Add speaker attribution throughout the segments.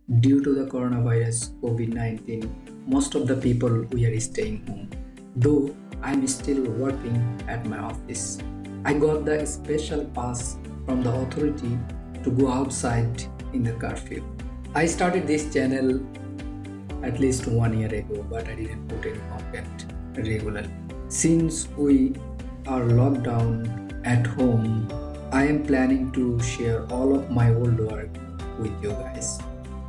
Speaker 1: Due to the coronavirus COVID-19, most of the people we are staying home. Though I'm still working at my office. I got the special pass from the authority to go outside in the curfew. I started this channel at least 1 year ago, but I didn't put any content regularly. Since we are locked down at home, I am planning to share all of my old work with you guys.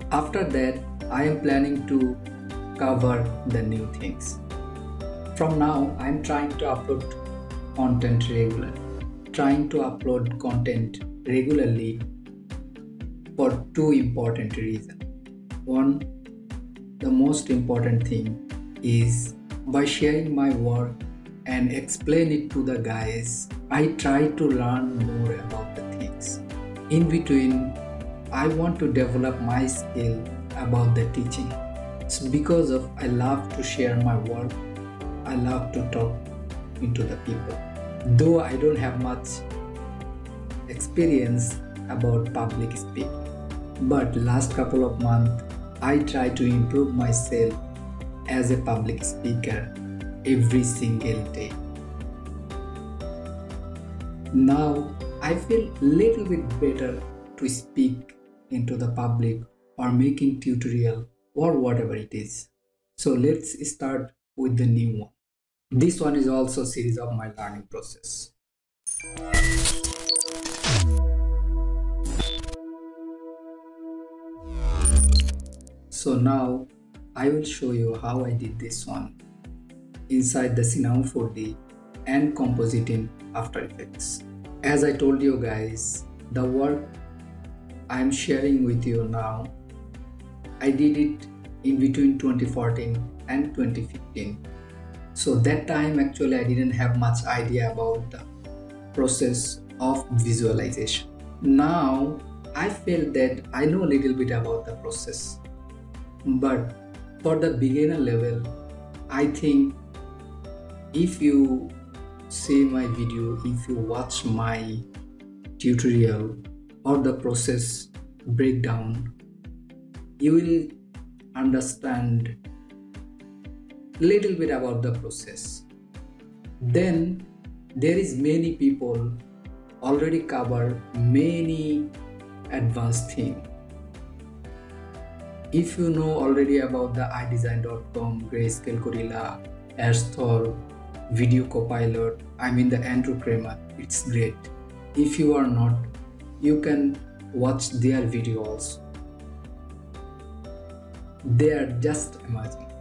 Speaker 1: After that, I am planning to cover the new things. From now, I am trying to upload content regularly. Trying to upload content regularly for two important reasons. One, the most important thing is by sharing my work and explain it to the guys, I try to learn more about the things. In between, I want to develop my skill about the teaching. It's because of I love to share my work. I love to talk into the people. Though I don't have much experience about public speaking, but last couple of months I try to improve myself as a public speaker every single day. Now I feel little bit better to speak into the public or making tutorial or whatever it is. So let's start with the new one. This one is also a series of my learning process. So now I will show you how I did this one inside the Cinema4d and composite in After Effects. As I told you guys, the work I am sharing with you now, I did it in between 2014 and 2015. So that time actually I didn't have much idea about the process of visualization. Now I feel that I know a little bit about the process, but for the beginner level, I think if you see my video, if you watch my tutorial or the process breakdown, you will understand little bit about the process. Then there is many people already cover many advanced things. If you know already about the iDesign.com, Grayscale Gorilla, Asthor, Video Copilot, I mean the Andrew Kramer, it's great. If you are not, you can watch their video also. They are just amazing,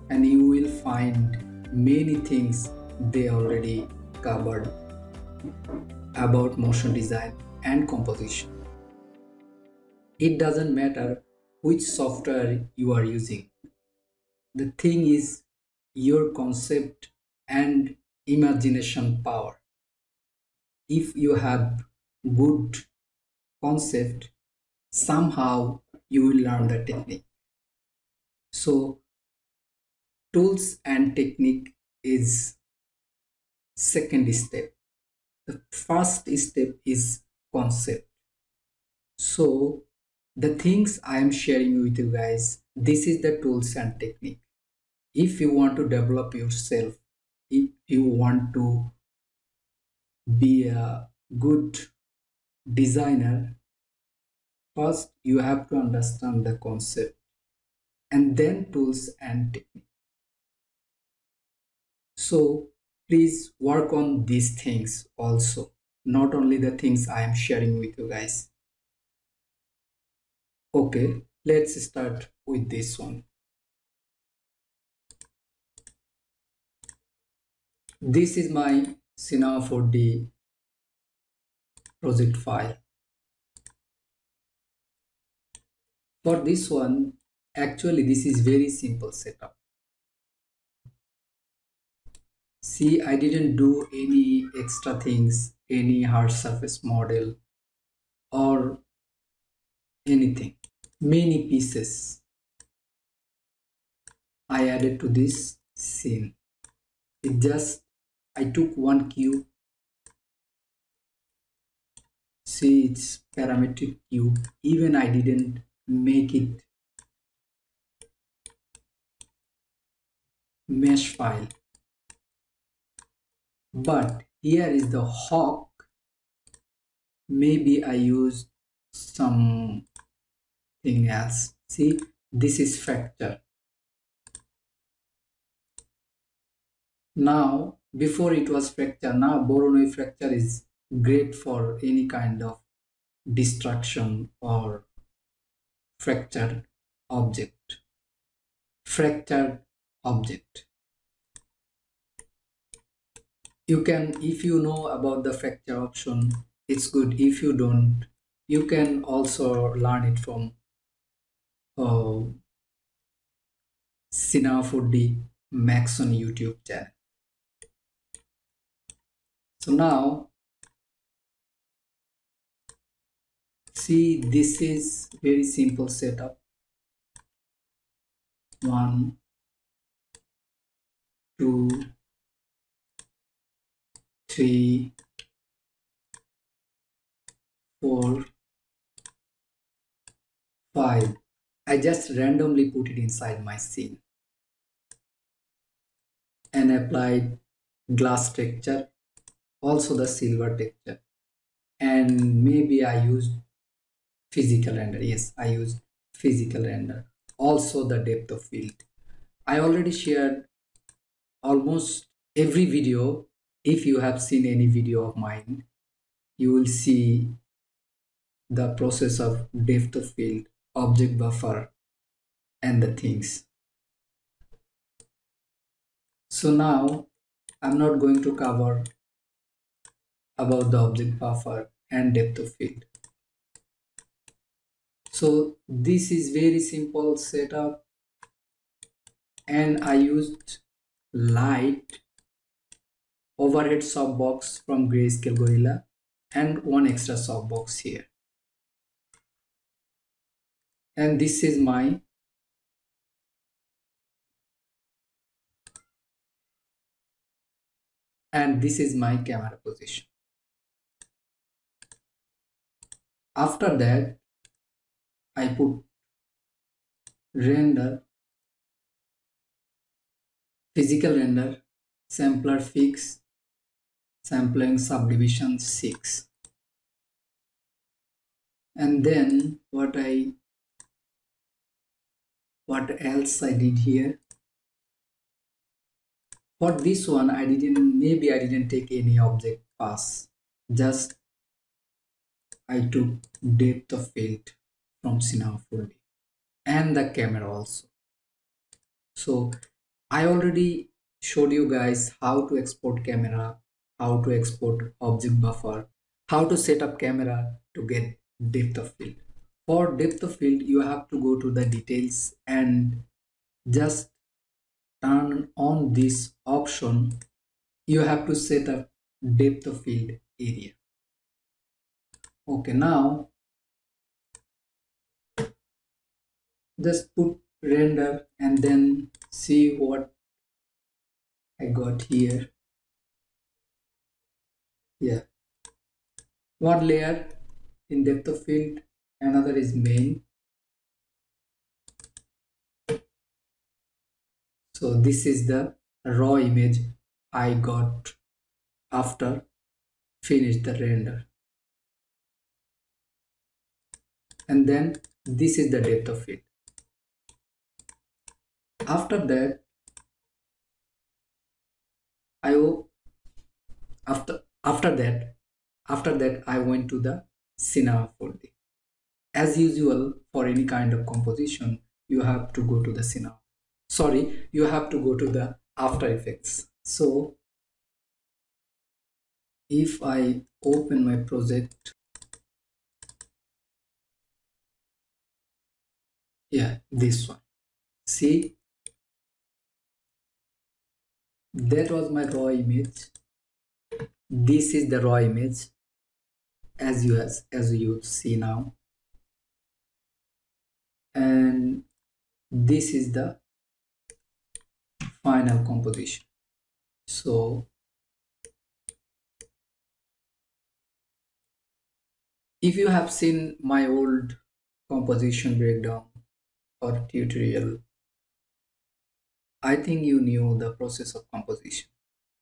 Speaker 1: and you will find many things they already covered about motion design and composition. It doesn't matter which software you are using. The thing is your concept and imagination power. If you have good concept, somehow you will learn the technique. So tools and technique is second step. The first step is concept. So the things I am sharing with you guys, this is the tools and technique. If you want to develop yourself, if you want to be a good designer, first you have to understand the concept and then tools and technique. So please work on these things also, not only the things I am sharing with you guys. Okay, let's start with this one. This is my Cinema4d project file. For this one, actually this is very simple setup. See, I didn't do any extra things, any hard surface model or anything. Many pieces I added to this scene. It just, I took one cube. See, it's parametric cube. Even I didn't make it mesh file. But here is the hawk. Maybe I use something else. See, this is fracture. Now, before it was fracture, now Voronoi fracture is great for any kind of destruction or fractured object. Fractured object. You can, if you know about the fracture option, it's good. If you don't, you can also learn it from uh, Cinema4d Max on YouTube channel. So now, see, this is very simple setup. 1, 2, 3, 4, 5. I just randomly put it inside my scene and applied glass texture, also the silver texture, and maybe I used physical render. Yes, I used physical render. Also the depth of field. I already shared almost every video. If you have seen any video of mine, you will see the process of depth of field, object buffer, and the things. So now I'm not going to cover about the object buffer and depth of field. So this is very simple setup, and I used light overhead softbox from Grayscale Gorilla and one extra softbox here. And this is my camera position. After that, I put render, physical render, sampler fix, sampling subdivision 6. And then what else I did here? For this one, maybe I didn't take any object pass. Just I took depth of field from Cinema4d and the camera also. So I already showed you guys how to export camera, how to export object buffer, how to set up camera to get depth of field. For depth of field, you have to go to the details and just turn on this option. You have to set up depth of field area. Okay, now just put render and then see what I got here. Yeah, one layer in depth of field, another is main. So this is the raw image I got after finish the render. And then this is the depth of field. After that, after that I went to the Cinema4d. As usual, for any kind of composition, you have to go to the you have to go to the After Effects. So if I open my project, yeah, this one, see, that was my raw image. This is the raw image as you see now, and this is the final composition. So if you have seen my old composition breakdown or tutorial, I think you knew the process of composition.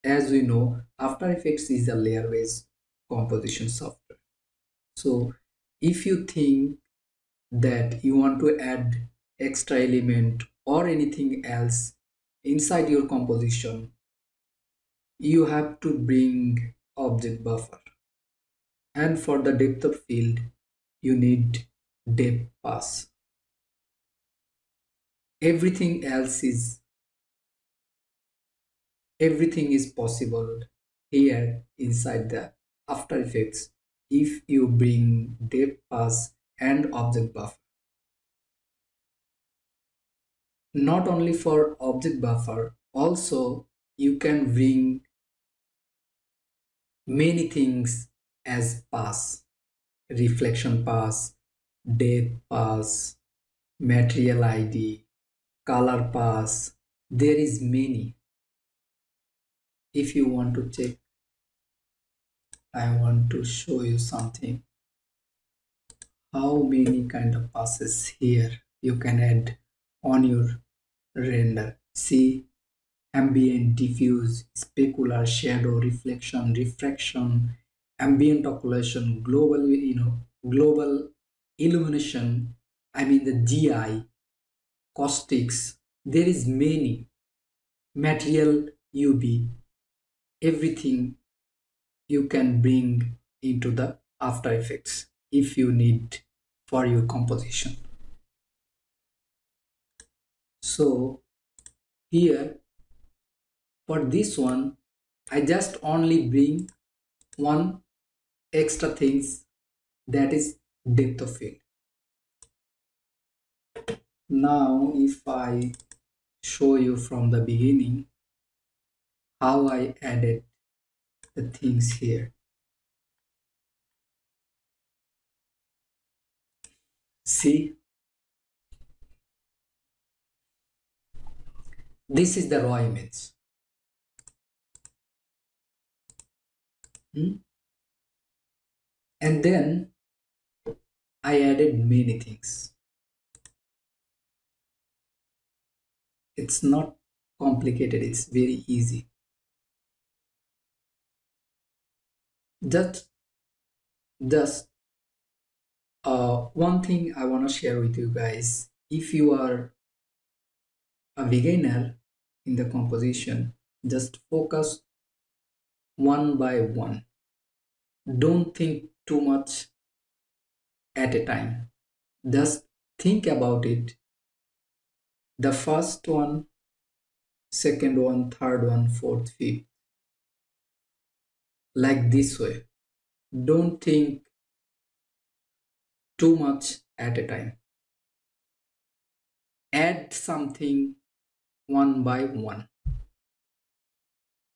Speaker 1: As we know, After Effects is a layer-based composition software. So if you think that you want to add extra element or anything else inside your composition, you have to bring object buffer. And for the depth of field, you need depth pass. Everything else is everything is possible here inside the After Effects if you bring depth pass and object buffer. Not only for object buffer, also you can bring many things as pass: reflection pass, depth pass, material ID, color pass. There is many. If you want to check, I want to show you something. How many kind of passes here you can add on your render. See, ambient, diffuse, specular, shadow, reflection, refraction, ambient occlusion, global illumination. I mean the GI, caustics. There is many material UV. Everything you can bring into the After Effects if you need for your composition. So here for this one, I just only bring one extra things, that is depth of field. Now if I show you from the beginning how I added the things here. See, this is the raw image. And then I added many things. It's not complicated, it's very easy. Just one thing I want to share with you guys. If you are a beginner in the composition, just focus one by one. Don't think too much at a time. Just think about it. The first one, second one, third one, fourth, fifth. Like this way. Don't think too much at a time. Add something one by one.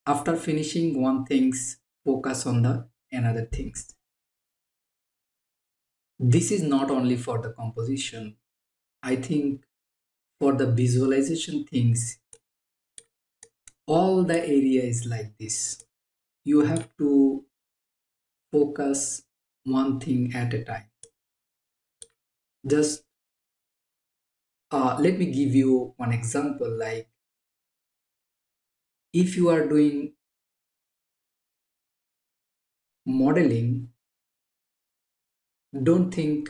Speaker 1: After finishing one things, focus on the another things. This is not only for the composition. I think for the visualization things, all the area is like this. You have to focus one thing at a time. Just let me give you one example. Like if you are doing modeling, don't think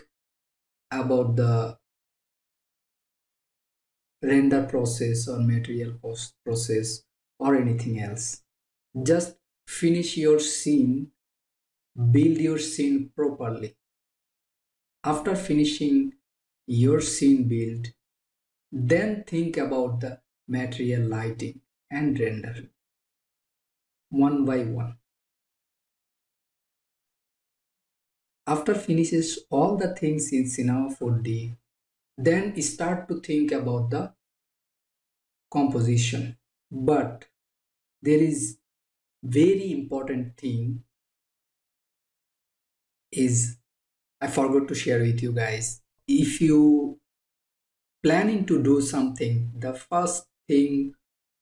Speaker 1: about the render process or material post process or anything else. Just finish your scene, build your scene properly. After finishing your scene build, then think about the material lighting and render one by one. After finishes all the things in Cinema4d, then start to think about the composition. But there is very important thing is I forgot to share with you guys. If you planning to do something, the first thing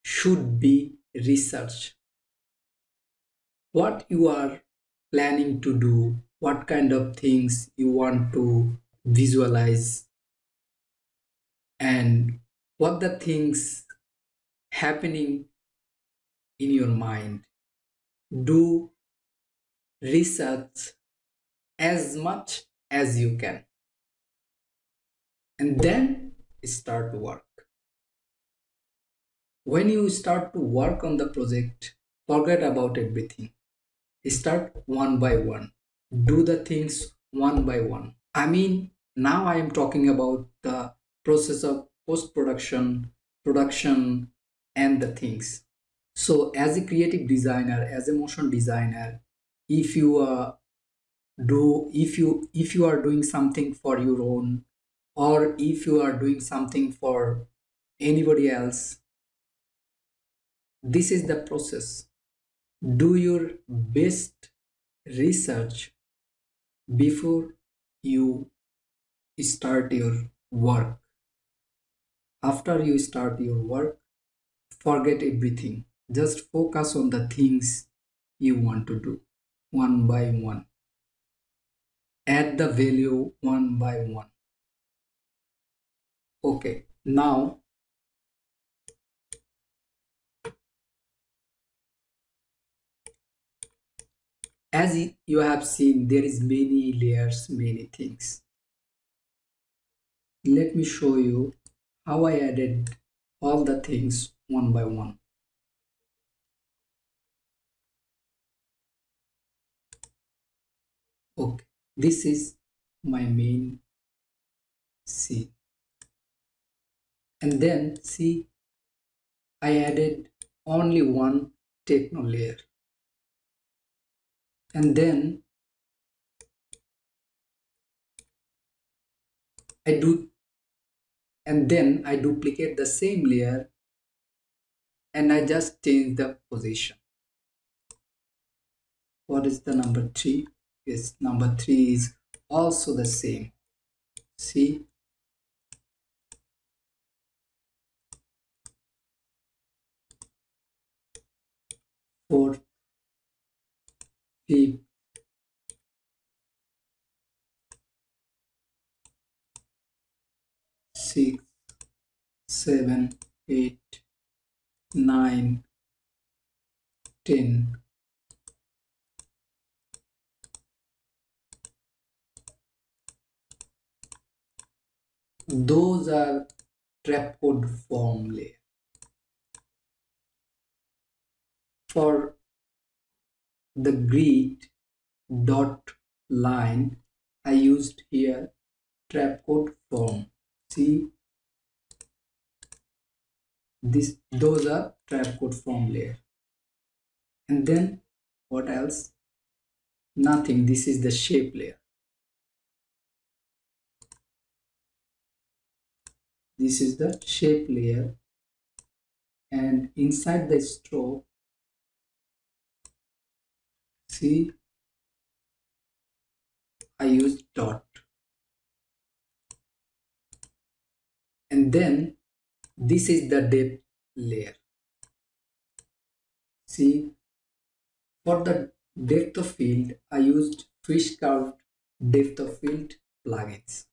Speaker 1: should be research. What you are planning to do, what kind of things you want to visualize, and what the things happening in your mind. Do research as much as you can, and then start work. When you start to work on the project, forget about everything. Start one by one. Do the things one by one. I mean, now I am talking about the process of post production, production, and the things. So, as a creative designer, as a motion designer, if you if you are doing something for your own, or if you are doing something for anybody else, this is the process. Do your best research before you start your work. After you start your work, forget everything. Just focus on the things you want to do one by one. Add the value one by one. Okay, now as you have seen, there is many layers, many things. Let me show you how I added all the things one by one. Okay, this is my main scene. And then see, I added only one techno layer. And then I do I duplicate the same layer and I just change the position. What is the number 3? Yes, number 3 is also the same. See, 4th, 5th, 6th, 7, 8, 9, 10. Those are trapcode form layer. For the grid dot line, I used here trapcode form. See, those are trapcode form layer. And then what else? Nothing. This is the shape layer. This is the shape layer, and inside the stroke, see, I use dot. And then this is the depth layer. See, for the depth of field, I used fish carved depth of field plugins.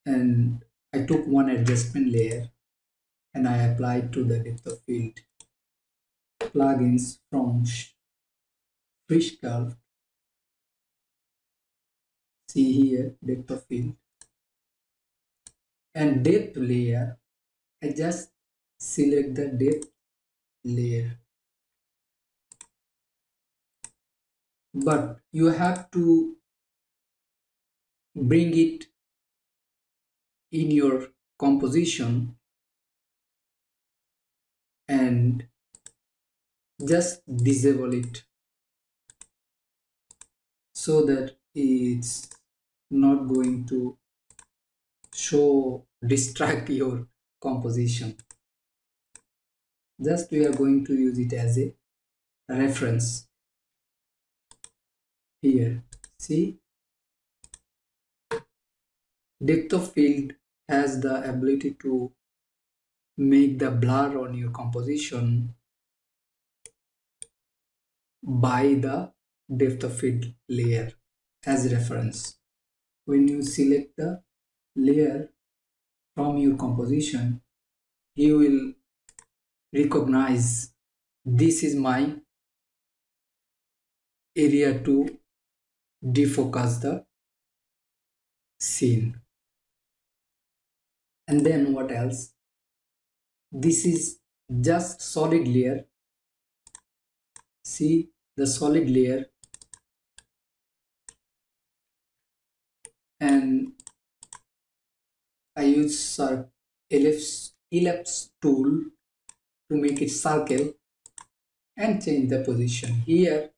Speaker 1: And I took one adjustment layer and I applied to the depth of field plugins from fish carved. See here, depth of field. And depth layer, I just select the depth layer. But you have to bring it in your composition and just disable it so that it's not going to distract your composition. Just we are going to use it as a reference here. See, depth of field has the ability to make the blur on your composition by the depth of field layer. as reference. When you select the layer from your composition, you will recognize this is my area to defocus the scene. And then what else? This is just solid layer. See the solid layer, and I use ellipse tool to make it circle and change the position. Here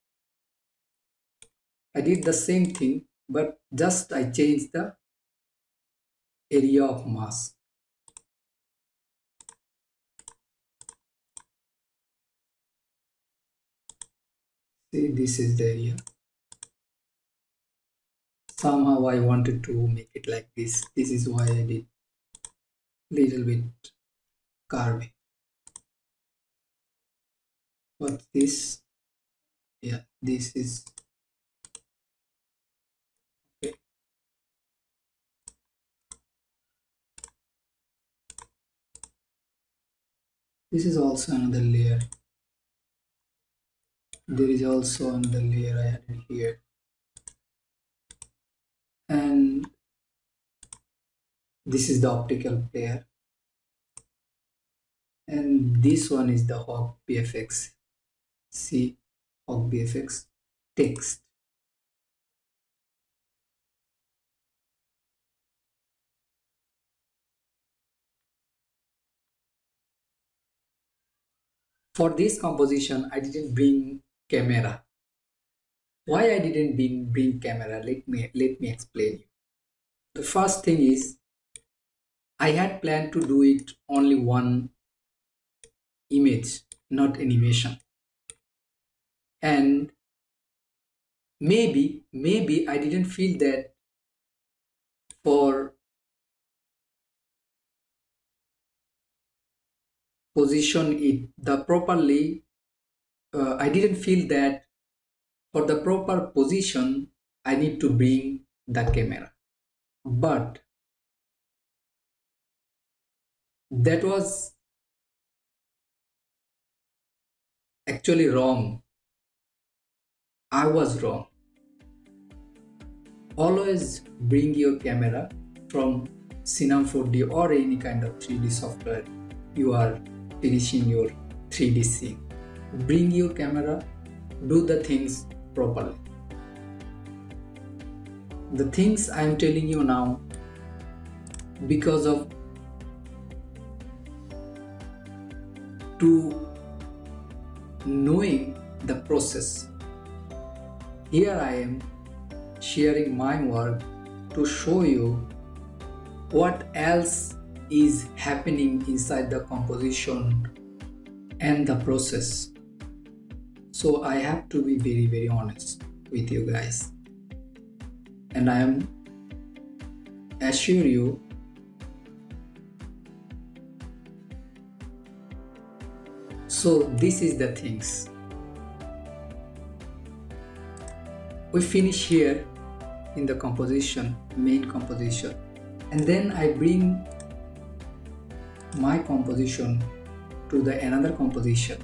Speaker 1: I did the same thing, but just I changed the area of mask. See, this is the area. Somehow I wanted to make it like this. This is why I did little bit carving. But this, yeah, this is okay. This is also another layer. There is also another layer I added here, and this is the optical player, and this one is the Hawk BFX. See, Hawk BFX text. For this composition, I didn't bring camera. Why I didn't bring camera? Let me explain you. The first thing is I had planned to do it only one image, not animation. And maybe I didn't feel that for position it the properly I didn't feel that for the proper position I need to bring the camera, but that was actually wrong. I was wrong. Always bring your camera from Cinema4d or any kind of 3D software you are finishing your 3D scene. Bring your camera, do the things properly. The things I am telling you now, because of to knowing the process. Here I am sharing my work to show you what else is happening inside the composition and the process. So I have to be very honest with you guys, and I am assure you so this is the things we finish here in the composition, main composition, and then I bring my composition to the another composition,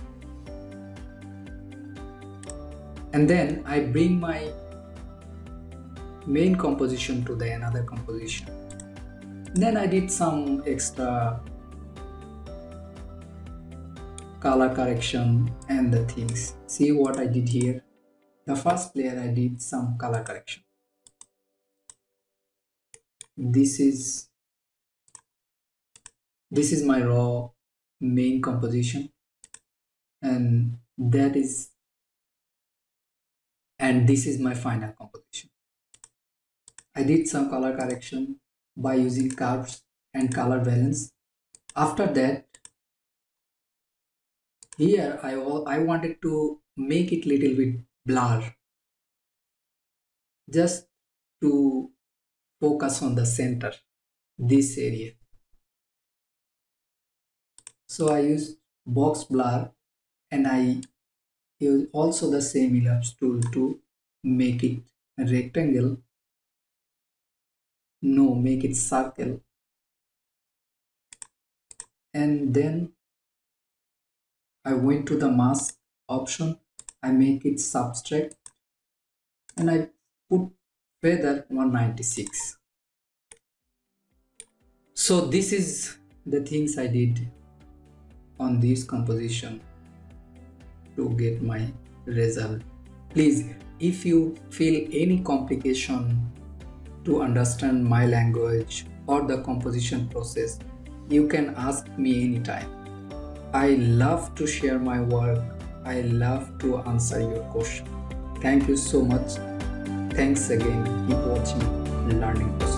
Speaker 1: and then I bring my main composition to the another composition. Then I did some extra color correction and the things. See what I did here. The first layer I did some color correction. This is my raw main composition, and this is my final composition. I did some color correction by using curves and color balance. After that, here I wanted to make it little bit blur, just to focus on the center, this area. So I used box blur, and I use also the same ellipse tool to make it a rectangle. No, make it circle. And then I went to the mask option. I make it subtract and I put feather 196. So this is the things I did on this composition to get my result. Please, if you feel any complication to understand my language or the composition process, you can ask me anytime. I love to share my work. I love to answer your question. Thank you so much. Thanks again. Keep watching Learning Process.